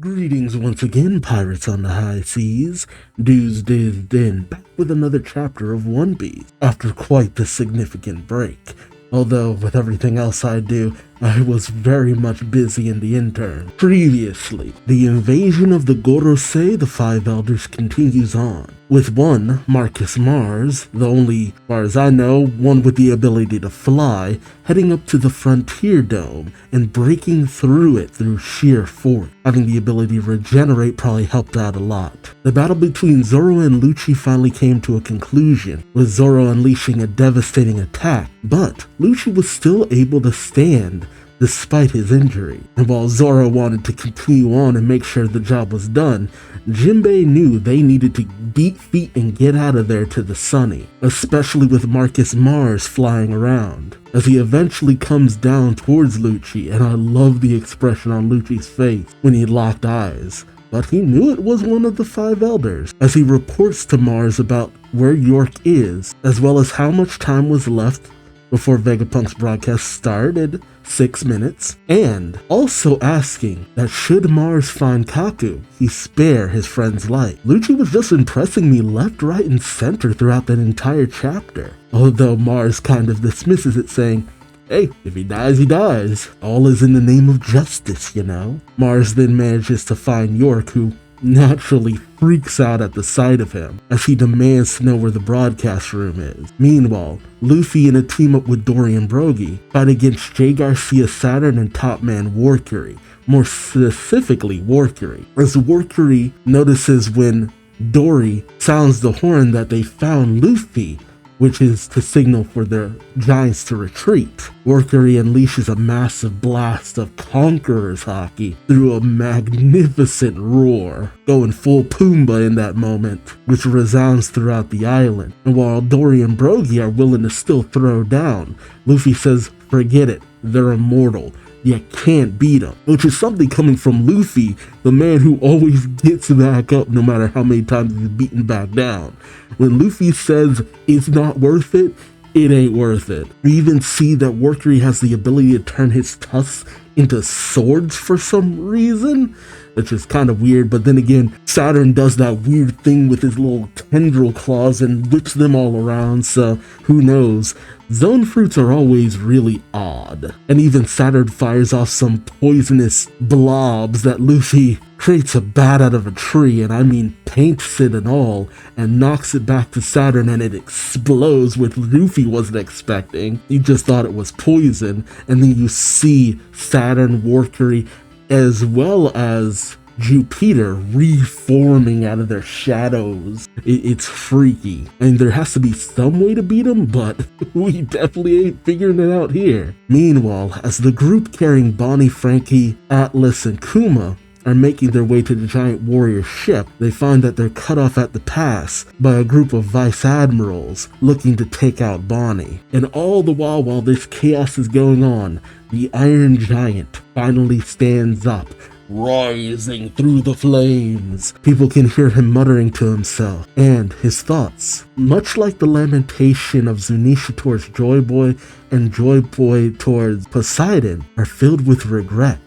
Greetings once again, pirates on the high seas. Duuz-Diz-Din, back with another chapter of One Piece, after quite the significant break. Although, with everything else I do, I was very much busy in the interim. Previously, the invasion of the Gorosei, the Five Elders, continues on. With one, Marcus Mars, the only, as far as I know, one with the ability to fly, heading up to the Frontier Dome and breaking through it through sheer force. Having the ability to regenerate probably helped out a lot. The battle between Zoro and Lucci finally came to a conclusion, with Zoro unleashing a devastating attack, but Lucci was still able to stand despite his injury. And while Zoro wanted to continue on and make sure the job was done, Jinbei knew they needed to beat feet and get out of there to the Sunny, especially with Marcus Mars flying around, as he eventually comes down towards Lucci, and I love the expression on Lucci's face when he locked eyes. But he knew it was one of the Five Elders, as he reports to Mars about where York is, as well as how much time was left before Vegapunk's broadcast started, 6 minutes, and also asking that should Mars find Kaku, he spare his friend's life. Lucci was just impressing me left, right, and center throughout that entire chapter, although Mars kind of dismisses it, saying, hey, if he dies, he dies. All is in the name of justice, you know? Mars then manages to find York, who naturally freaks out at the sight of him, as he demands to know where the broadcast room is. Meanwhile, Luffy in a team-up with Dory and Brogy fight against J. Garcia Saturn and Top Man Warcury, more specifically Warcury, as Warcury notices when Dory sounds the horn that they found Luffy, which is to signal for the giants to retreat. Warcury unleashes a massive blast of Conqueror's Haki through a magnificent roar, going full Pumbaa in that moment, which resounds throughout the island. And while Dory and Brogy are willing to still throw down, Luffy says, forget it, they're immortal. You can't beat them, which is something coming from Luffy, the man who always gets back up no matter how many times he's beaten back down. When Luffy says it's not worth it, it ain't worth it. We even see that Warcury has the ability to turn his tusks into swords for some reason, which is kind of weird, but then again, Saturn does that weird thing with his little tendril claws and whips them all around, so who knows. Zone fruits are always really odd, and even Saturn fires off some poisonous blobs that Luffy creates a bat out of a tree, and I mean paints it and all, and knocks it back to Saturn, and it explodes, which Luffy wasn't expecting. He just thought it was poison, and then you see Saturn, Warcury, as well as Jupiter reforming out of their shadows. It's freaky, and there has to be some way to beat him, but we definitely ain't figuring it out here. Meanwhile, as the group carrying Bonnie, Frankie, Atlas, and Kuma are making their way to the giant warrior ship, they find that they're cut off at the pass by a group of vice admirals looking to take out Bonnie. And all the while this chaos is going on, the Iron Giant finally stands up, rising through the flames. People can hear him muttering to himself, and his thoughts, much like the lamentation of Zunisha towards Joy Boy and Joy Boy towards Poseidon, are filled with regret,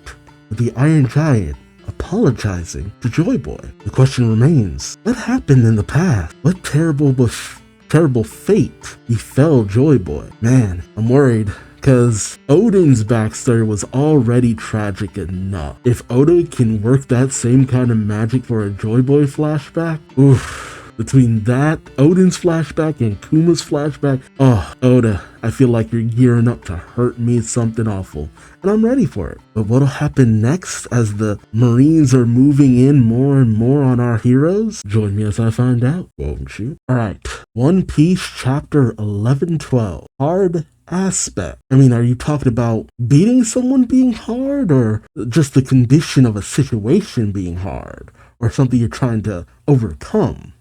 with the Iron Giant apologizing to Joy Boy. The question remains, what happened in the past? What terrible fate befell Joy Boy? Man, I'm worried, because Oden's backstory was already tragic enough. If Oda can work that same kind of magic for a Joy Boy flashback, oof. Between that, Oden's flashback, and Kuma's flashback, oh, Oda, I feel like you're gearing up to hurt me something awful, and I'm ready for it. But what'll happen next as the Marines are moving in more and more on our heroes? Join me as I find out, won't you? Alright, One Piece chapter 11-12, Hard Aspect. I mean, are you talking about beating someone being hard, or just the condition of a situation being hard, or something you're trying to overcome?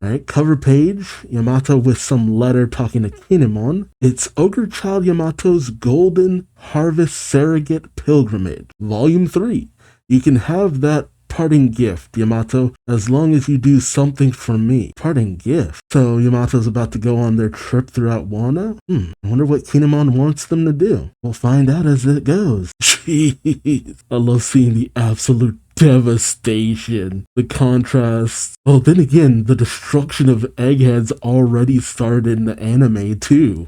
Alright, cover page, Yamato with some letter talking to Kinemon. It's Ogre Child Yamato's Golden Harvest Surrogate Pilgrimage, Volume 3. You can have that parting gift, Yamato, as long as you do something for me. Parting gift? So Yamato's about to go on their trip throughout Wano? I wonder what Kinemon wants them to do. We'll find out as it goes. Jeez, I love seeing the absolute devastation. The contrast. Oh, then again, the destruction of Egghead's already started in the anime too.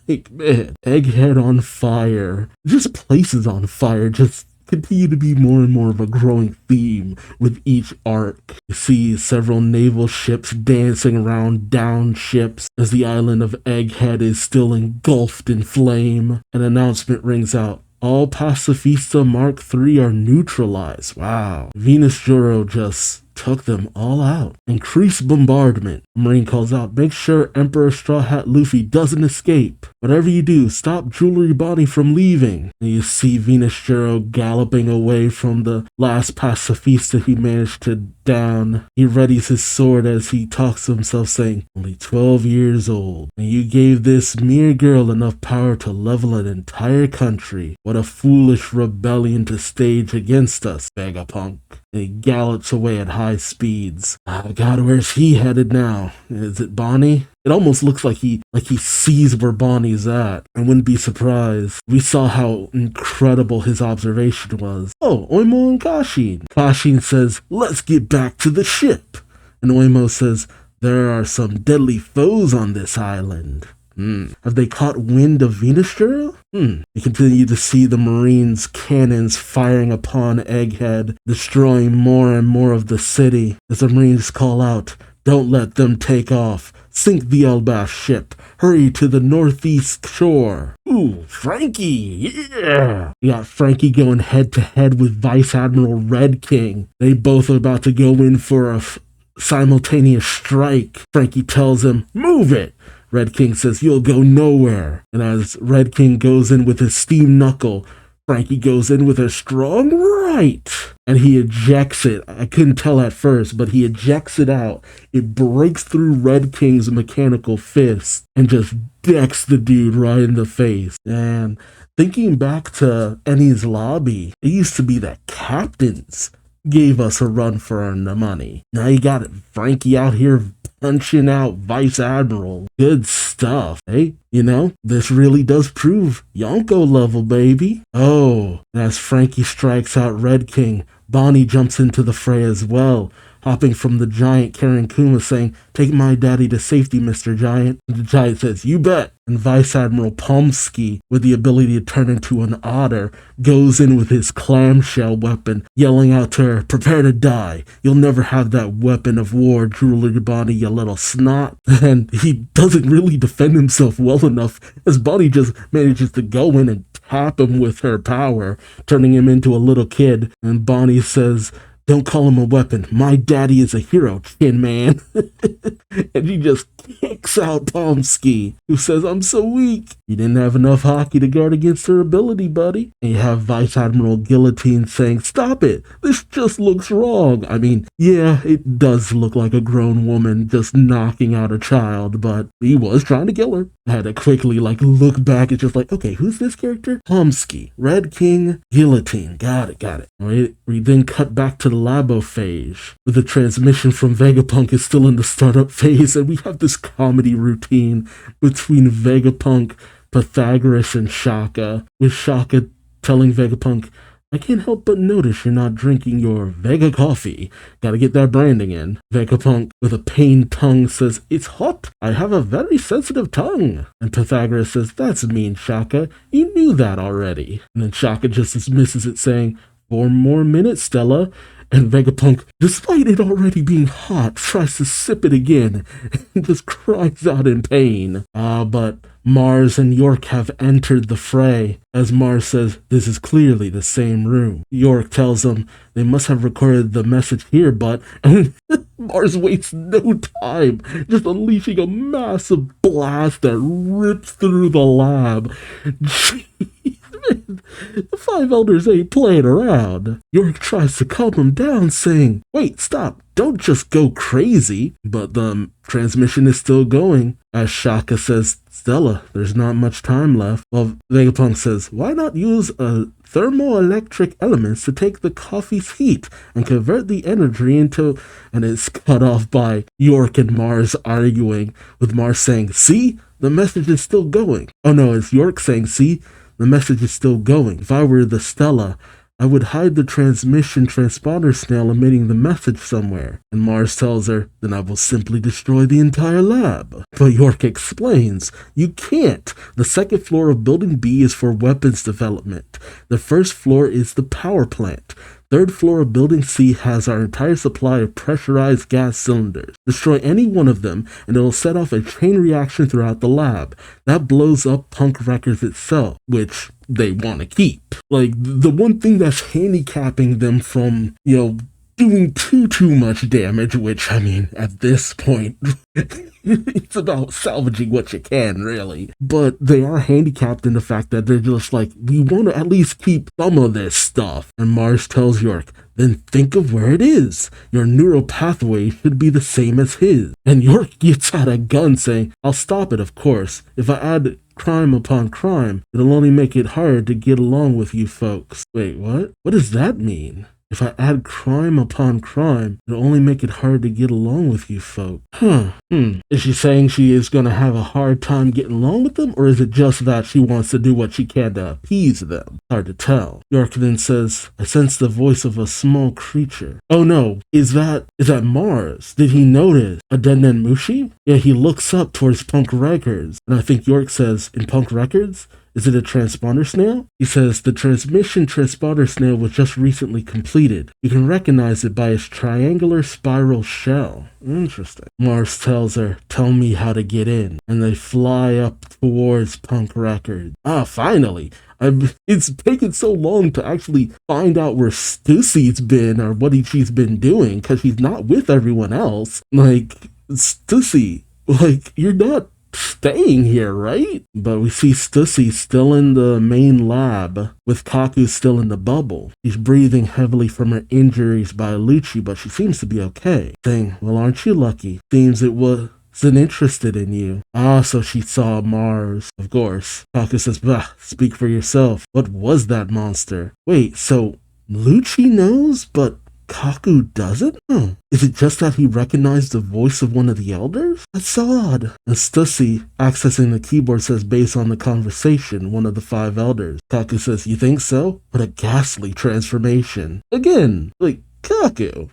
Like, man, Egghead on fire. Just places on fire. Just continue to be more and more of a growing theme with each arc. You see several naval ships dancing around downed ships as the island of Egghead is still engulfed in flame. An announcement rings out. All Pacifista Mark III are neutralized. Wow. Venus Juro just took them all out. Increased bombardment. Marine calls out, make sure Emperor Straw Hat Luffy doesn't escape. Whatever you do, stop Jewelry Bonnie from leaving. And you see Venus Juro galloping away from the last pacifista he managed to down. He readies his sword as he talks to himself, saying, only 12 years old, and you gave this mere girl enough power to level an entire country. What a foolish rebellion to stage against us, Vegapunk. And he gallops away at high speeds. Oh God, where's he headed now? Is it Bonnie? It almost looks like he sees where Bonnie's at. I wouldn't be surprised. We saw how incredible his observation was. Oh, Oimo and Kashin. Kashin says, let's get back to the ship. And Oimo says, there are some deadly foes on this island. Have they caught wind of Venus Juro? You continue to see the Marines' cannons firing upon Egghead, destroying more and more of the city. As the Marines call out, don't let them take off. Sink the Elbaf ship. Hurry to the northeast shore. Ooh, Frankie, yeah! We got Frankie going head to head with Vice Admiral Red King. They both are about to go in for a simultaneous strike. Frankie tells him, move it! Red King says, you'll go nowhere. And as Red King goes in with his steam knuckle, Frankie goes in with a strong right. And he ejects it. I couldn't tell at first, but he ejects it out. It breaks through Red King's mechanical fist and just decks the dude right in the face. And thinking back to Enies Lobby, it used to be that captains gave us a run for our money. Now you got Frankie out here punching out Vice Admiral. Good stuff, hey? You know, this really does prove Yonko level, baby. Oh, as Frankie strikes out Red King, Bonnie jumps into the fray as well, hopping from the giant carrying Kuma, saying, take my daddy to safety, Mr. Giant. And the giant says, you bet. And Vice Admiral Pomsky, with the ability to turn into an otter, goes in with his clamshell weapon, yelling out to her, prepare to die. You'll never have that weapon of war, Jewelry Bonnie, you little snot. And he doesn't really defend himself well enough, as Bonnie just manages to go in and tap him with her power, turning him into a little kid. And Bonnie says, don't call him a weapon. My daddy is a hero, Tin Man. And he just kicks out Pomsky, who says, I'm so weak. You didn't have enough hockey to guard against her ability, buddy. And you have Vice Admiral Guillotine saying, stop it. This just looks wrong. I mean, yeah, it does look like a grown woman just knocking out a child, but he was trying to kill her. I had to quickly look back and just okay, who's this character? Pomsky, Red King, Guillotine. Got it. We then cut back to the Labo phase, where the transmission from Vegapunk is still in the startup phase, and we have this comedy routine between Vegapunk, Pythagoras, and Shaka, with Shaka telling Vegapunk, I can't help but notice you're not drinking your Vega coffee. Gotta get that branding in. Vegapunk, with a pained tongue, says, it's hot. I have a very sensitive tongue. And Pythagoras says, that's mean, Shaka. You knew that already. And then Shaka just dismisses it, saying, 4 more minutes, Stella. And Vegapunk, despite it already being hot, tries to sip it again and just cries out in pain. But Mars and York have entered the fray. As Mars says, this is clearly the same room. York tells them they must have recorded the message here, but and Mars wastes no time, just unleashing a massive blast that rips through the lab. The 5 elders ain't playing around. York tries to calm him down, saying, wait, stop, don't just go crazy. But the transmission is still going. As Shaka says, Stella, there's not much time left. Well, Vegapunk says, why not use a thermoelectric elements to take the coffee's heat and convert the energy into... And it's cut off by York and Mars arguing, with Mars saying, see, the message is still going. Oh no, it's York saying, see, the message is still going. If I were the Stella, I would hide the transmission transponder snail emitting the message somewhere. And Mars tells her, then I will simply destroy the entire lab. But York explains, you can't. The second floor of Building B is for weapons development. The first floor is the power plant. Third floor of Building C has our entire supply of pressurized gas cylinders. Destroy any one of them, and it'll set off a chain reaction throughout the lab. That blows up Punk Records itself, which they want to keep. Like, the one thing that's handicapping them from, doing too much damage, which, I mean, at this point, it's about salvaging what you can, really. But they are handicapped in the fact that they're just like, we want to at least keep some of this stuff. And Mars tells York, then think of where it is. Your neural pathway should be the same as his. And York gets out a gun saying, I'll stop it, of course. If I add crime upon crime, it'll only make it hard to get along with you folks. Wait, what? What does that mean? If I add crime upon crime, it'll only make it hard to get along with you folk. Is she saying she is going to have a hard time getting along with them, or is it just that she wants to do what she can to appease them? Hard to tell. York then says, I sense the voice of a small creature. Oh no, is that Mars? Did he notice a Denden Mushi? Yeah, he looks up towards Punk Records, and I think York says, in Punk Records? Is it a transponder snail? He says, the transmission transponder snail was just recently completed. You can recognize it by its triangular spiral shell. Interesting. Mars tells her, tell me how to get in. And they fly up towards Punk Records. Ah, finally. It's taken so long to actually find out where Stussy's been or what she's been doing, because she's not with everyone else. Like, Stussy, you're not staying here, right? But we see Stussy still in the main lab, with Kaku still in the bubble. She's breathing heavily from her injuries by Lucci, but she seems to be okay. Saying, well, aren't you lucky? Seems it wasn't interested in you. Ah, so she saw Mars. Of course. Kaku says, bah, speak for yourself. What was that monster? Wait, so Lucci knows, but Kaku doesn't? Is it just that he recognized the voice of one of the elders? That's so odd. And Stussy, accessing the keyboard, says based on the conversation, one of the 5 elders. Kaku says, you think so? What a ghastly transformation. Again, Kaku.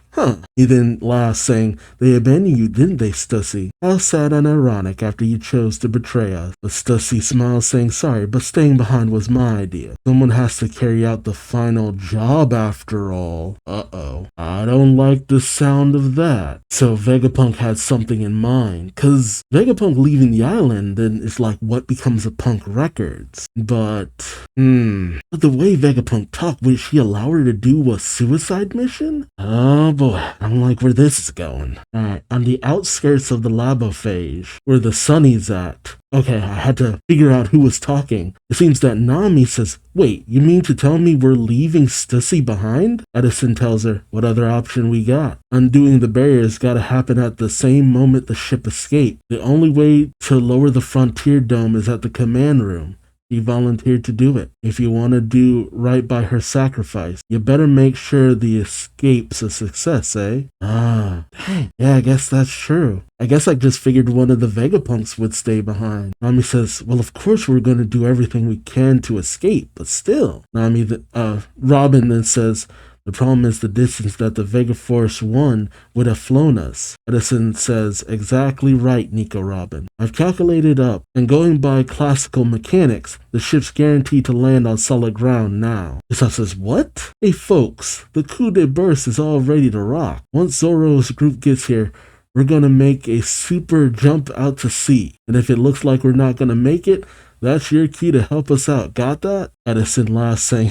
He then laughs, saying, they abandoned you, didn't they, Stussy? How sad and ironic after you chose to betray us. But Stussy smiles, saying, sorry, but staying behind was my idea. Someone has to carry out the final job after all. Uh-oh. I don't like the sound of that. So Vegapunk had something in mind, cause Vegapunk leaving the island then is like what becomes of Punk Records. But the way Vegapunk talked, would she allow her to do a suicide mission? Oh boy, I don't like where this is going. Alright, on the outskirts of the labophage, where the Sunny's at. Okay, I had to figure out who was talking. It seems that Nami says, wait, you mean to tell me we're leaving Stussy behind? Edison tells her, what other option we got? Undoing the barriers gotta happen at the same moment the ship escaped. The only way to lower the frontier dome is at the command room. He volunteered to do it. If you want to do right by her sacrifice, you better make sure the escape's a success, eh? Ah, dang. Yeah, I guess that's true. I guess I just figured one of the Vegapunks would stay behind. Nami says, well, of course we're going to do everything we can to escape, but still. Robin then says, the problem is the distance that the Vega Force 1 would have flown us. Edison says, exactly right, Nico Robin. I've calculated up, and going by classical mechanics, the ship's guaranteed to land on solid ground now. Isao says, what? Hey folks, the coup de burst is all ready to rock. Once Zoro's group gets here, we're gonna make a super jump out to sea. And if it looks like we're not gonna make it, that's your key to help us out. Got that? Edison laughs, saying,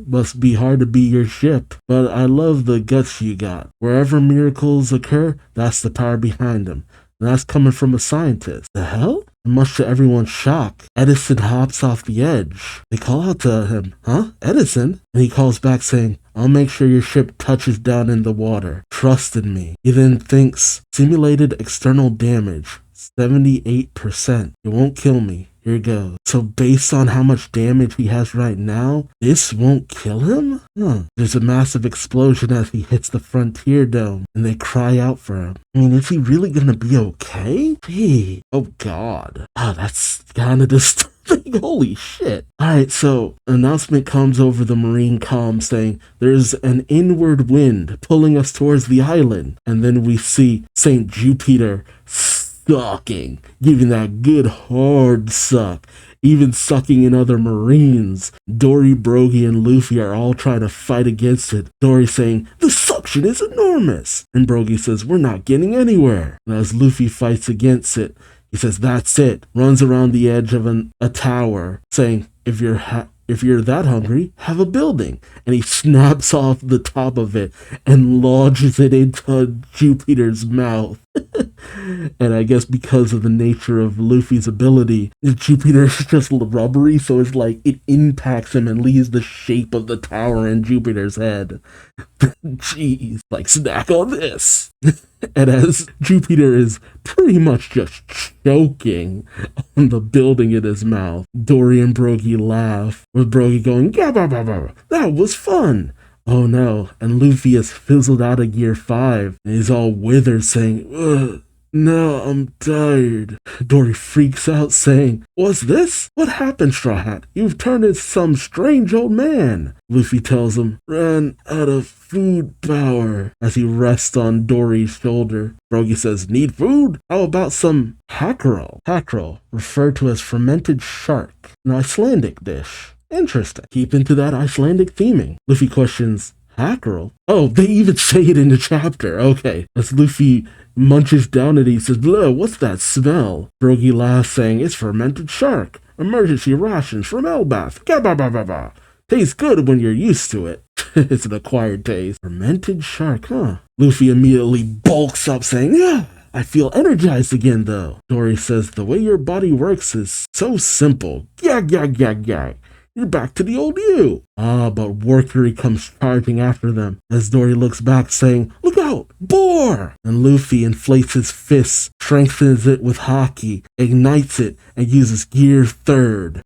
must be hard to be your ship. But I love the guts you got. Wherever miracles occur, that's the power behind them. And that's coming from a scientist. The hell? And much to everyone's shock, Edison hops off the edge. They call out to him, huh? Edison? And he calls back saying, I'll make sure your ship touches down in the water. Trust in me. He then thinks, simulated external damage, 78%. It won't kill me. Here goes. So based on how much damage he has right now, this won't kill him? There's a massive explosion as he hits the frontier dome, and they cry out for him. I mean, is he really gonna be okay? Hey, oh god. That's kinda disturbing. thing. Holy shit. Alright, so announcement comes over the marine comm saying there's an inward wind pulling us towards the island. And then we see St. Jupiter sucking, giving that good hard suck, even sucking in other marines. Dory, Brogy, and Luffy are all trying to fight against it. Dory saying, the suction is enormous. And Brogy says, we're not getting anywhere. And as Luffy fights against it, he says, that's it. Runs around the edge of a tower, saying, if you're that hungry, have a building. And he snaps off the top of it and lodges it into Jupiter's mouth. And I guess because of the nature of Luffy's ability, Jupiter is just rubbery, so it's like it impacts him and leaves the shape of the tower in Jupiter's head. Jeez, like snack on this. And as Jupiter is pretty much just choking on the building in his mouth, Dory and Brogy laugh, with Brogy going, yeah, bah, bah, bah. That was fun. Oh no, and Luffy has fizzled out of Gear 5, and he's all withered saying, ugh. No, I'm tired. Dory freaks out saying, what's this? What happened, Straw Hat? You've turned into some strange old man. Luffy tells him, ran out of food power, as he rests on Dory's shoulder. Brogy says, need food? How about some hackerel? Hackerel, referred to as fermented shark, an Icelandic dish. Interesting. Keep into that Icelandic theming. Luffy questions, hackerel? Oh, they even say it in the chapter. Okay. As Luffy munches down at it, he says, blah, what's that smell? Brogy laughs, saying, it's fermented shark. Emergency rations from Elbath. Gah-bah-bah-bah-bah. Tastes good when you're used to it. It's an acquired taste. Fermented shark, huh? Luffy immediately bulks up, saying, yeah, I feel energized again, though. Dory says, the way your body works is so simple. Gag, gag, gag, gag. You're back to the old you. Ah, but Workery comes charging after them as Dory looks back saying, look out, boar! And Luffy inflates his fist, strengthens it with Haki, ignites it, and uses Gear 3,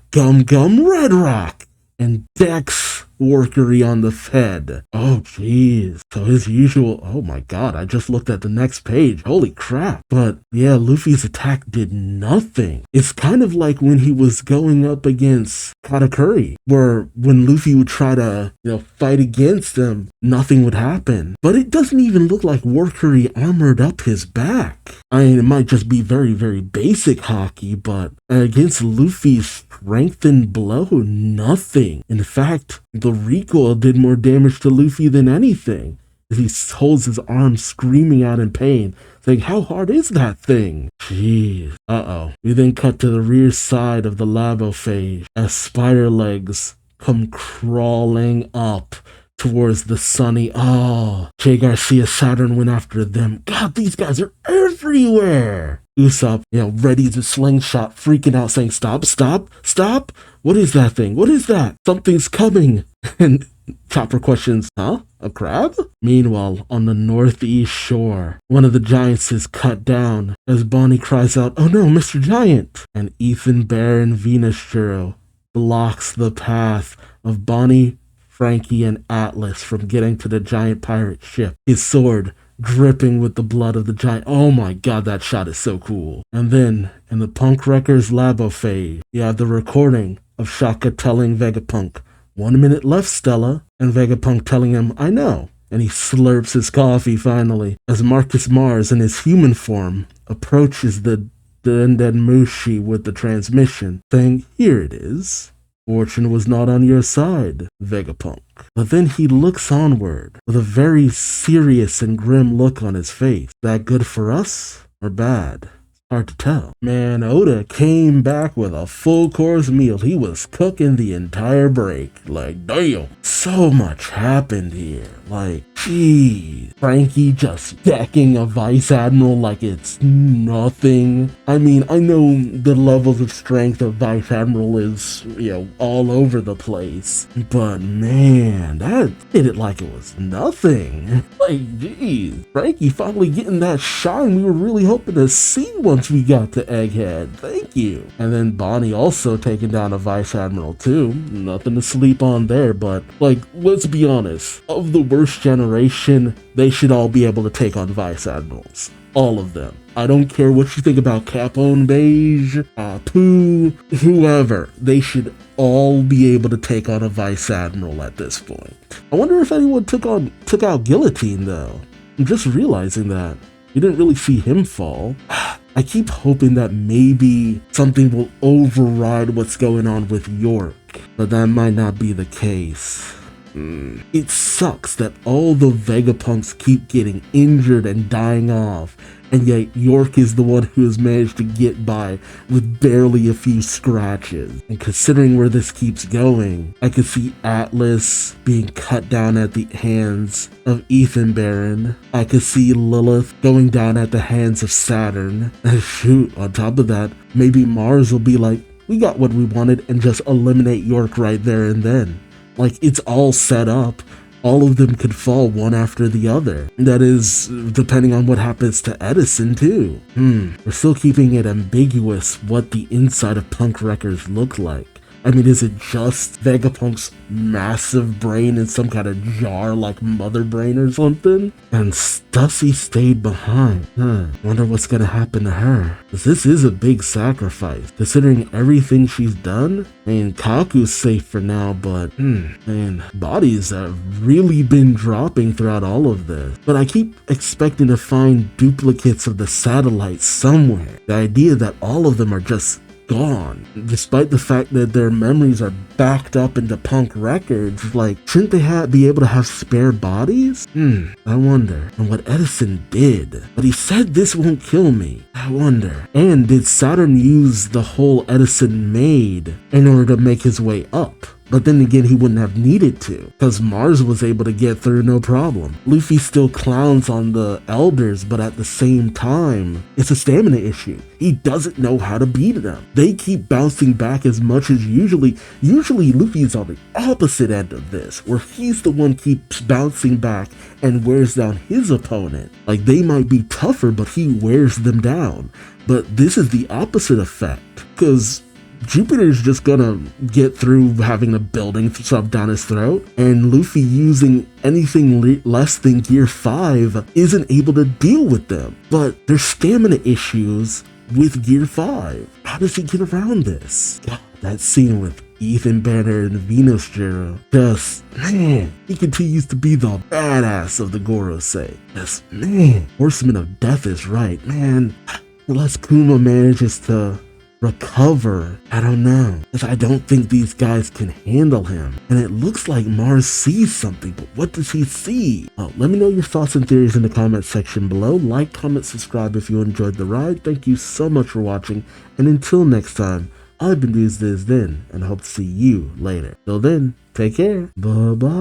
Gum Gum Red Rock, and decks Workery on the head. Oh, jeez. So his usual... Oh my god, I just looked at the next page. Holy crap. But yeah, Luffy's attack did nothing. It's kind of like when he was going up against Katakuri, where when Luffy would try to, fight against him, nothing would happen. But it doesn't even look like Workery armored up his back. I mean, it might just be very, very basic Haki, but against Luffy's strengthened blow, nothing. In fact, the recoil did more damage to Luffy than anything, as he holds his arm screaming out in pain, saying, how hard is that thing? Jeez. Uh-oh. We then cut to the rear side of the labophage as spider legs come crawling up towards the sunny... Oh, Jay Garcia Saturn went after them. God, these guys are everywhere! Usopp, ready to slingshot, freaking out, saying, stop, stop, stop! What is that thing? What is that? Something's coming! And Chopper questions, huh? A crab? Meanwhile, on the northeast shore, one of the giants is cut down as Bonnie cries out, oh no, Mr. Giant! And Ethan Bear and Venus Shiro blocks the path of Bonnie, Frankie, and Atlas from getting to the giant pirate ship. His sword dripping with the blood of the giant. Oh my god, that shot is so cool. And then, in the Punk Wreckers labophage, you have the recording of Shaka telling Vegapunk, 1 minute left, Stella, and Vegapunk telling him, I know. And he slurps his coffee finally, as Marcus Mars in his human form approaches the Dendenmushi with the transmission, saying, here it is. Fortune was not on your side, Vegapunk. But then he looks onward, with a very serious and grim look on his face. That good for us, or bad? Hard to tell. Man, Oda came back with a full course meal. He was cooking the entire break. Like, damn. So much happened here. Like, geez. Frankie just decking a vice admiral like it's nothing. I mean, I know the levels of strength of vice admiral is, all over the place. But man, that did it like it was nothing. Like, geez. Frankie finally getting that shine we were really hoping to see once once we got to Egghead. Thank you. And then Bonnie also taking down a Vice Admiral too. Nothing to sleep on there, but like, let's be honest. Of the worst generation, they should all be able to take on Vice Admirals. All of them. I don't care what you think about Capone Beige, Pooh, whoever. They should all be able to take on a Vice Admiral at this point. I wonder if anyone took out Guillotine though. I'm just realizing that. You didn't really see him fall. I keep hoping that maybe something will override what's going on with York, but that might not be the case. It sucks that all the Vegapunks keep getting injured and dying off, and yet York is the one who has managed to get by with barely a few scratches. And considering where this keeps going, I could see Atlas being cut down at the hands of Ethan Baron. I could see Lilith going down at the hands of Saturn. And shoot, on top of that, maybe Mars will be like, we got what we wanted, and just eliminate York right there and then. Like, it's all set up. All of them could fall one after the other. That is, depending on what happens to Edison, too. We're still keeping it ambiguous what the inside of Punk Records look like. I mean, is it just Vegapunk's massive brain in some kind of jar like Mother Brain or something? And Stussy stayed behind. Wonder what's gonna happen to her. 'Cause this is a big sacrifice, considering everything she's done. I mean, Kaku's safe for now, but man, bodies have really been dropping throughout all of this. But I keep expecting to find duplicates of the satellites somewhere. The idea that all of them are just gone, despite the fact that their memories are backed up into Punk Records. Like, shouldn't they be able to have spare bodies? I wonder. And what Edison did. But he said this won't kill me. I wonder. And did Saturn use the hole Edison made in order to make his way up? But then again, he wouldn't have needed to, because Mars was able to get through no problem. Luffy still clowns on the elders, but at the same time, it's a stamina issue. He doesn't know how to beat them. They keep bouncing back as much as usually Luffy's on the opposite end of this, where he's the one keeps bouncing back and wears down his opponent. Like, they might be tougher, but he wears them down. But this is the opposite effect, because Jupiter's just gonna get through having a building shoved down his throat, and Luffy using anything less than Gear 5 isn't able to deal with them. But there's stamina issues with Gear 5. How does he get around this? God, that scene with Ethan Banner and Venus Jiro, just, man, he continues to be the badass of the Gorosei. Just, man, Horseman of Death is right, man. Unless Kuma manages to recover, I don't know, because I don't think these guys can handle him. And it looks like Mars sees something, but what does he see? Oh, let me know your thoughts and theories in the comment section below. Like, comment, subscribe if you enjoyed the ride. Thank you so much for watching, and until next time, I've been Duuz-Diz-Din, and I hope to see you later. Till then, take care. Bye-bye.